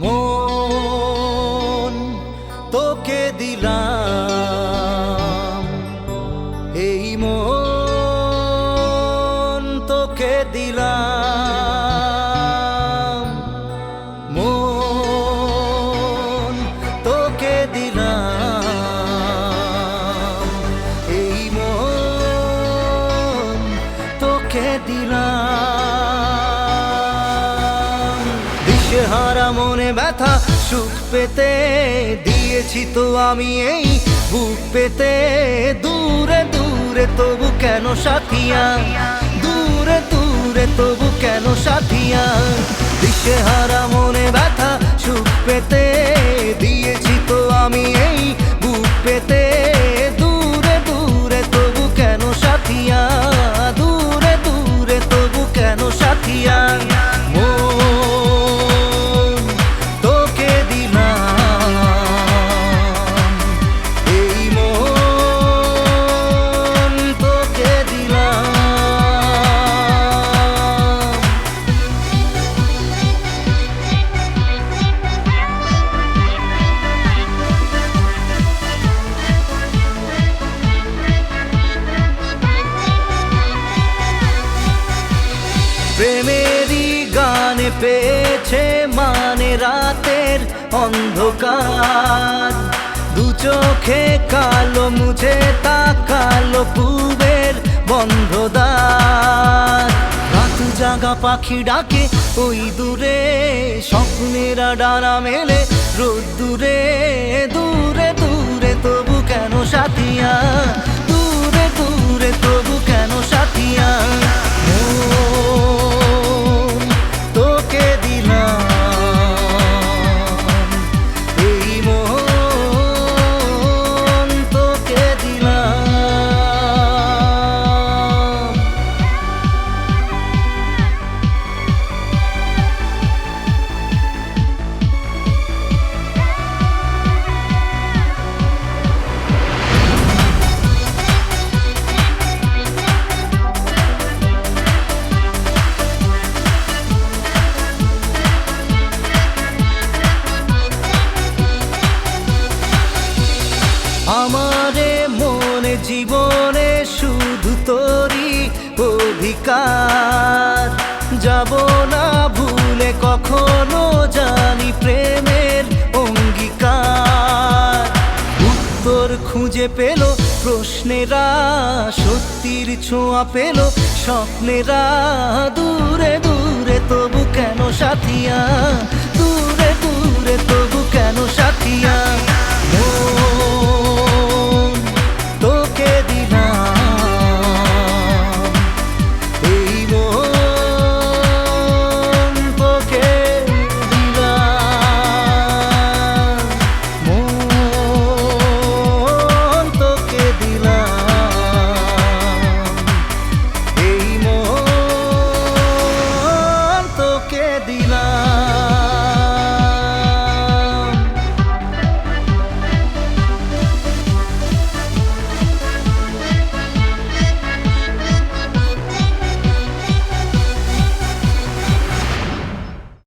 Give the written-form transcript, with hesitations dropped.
মন তোকে দিলাম, এই মন তোকে দিলাম, মন তোকে দিলাম, এই মন তোকে দিলাম। দিশেহারা মনে ব্যথা সুখ পেতে দিয়েছি তো আমি এই বুক পেতে, দূরে দূরে তবু কেন সাথিয়া, দূরে দূরে তবু কেন সাথিয়া। দিশেহারা মনে ব্যথা সুখ পেতে দিয়েছি তো আমি এই বুক পেতে, দূরে দূরে তবু কেন সাথিয়া, দূরে দূরে তবু কেন সাথিয়া। প্রেমেরই গানে পেয়েছে মানে রাতের অন্ধকার, দু চোখে কালো মুছে তাকালো পূবের বন্ধ দ্বার। রাত জাগা পাখি ডাকে ওই দূরে, স্বপ্নেরা ডানা মেলে রোদ দূরে, দূরে দূরে তবু কেন সাথিয়া, দূরে দূরে তবু কেন সাথিয়া। তোকে দিলাম, এই মন তোকে দিলাম। আমারে মনে জীবনে শুধু তোরই অধিকার, যাব না ভুলে কখনো জানি প্রেমের অঙ্গীকার। উত্তর খুঁজে পেল প্রশ্নেরা, সত্যির ছোঁয়া পেল স্বপ্নেরা, দূরে দূরে তবু কেন সাথিয়া,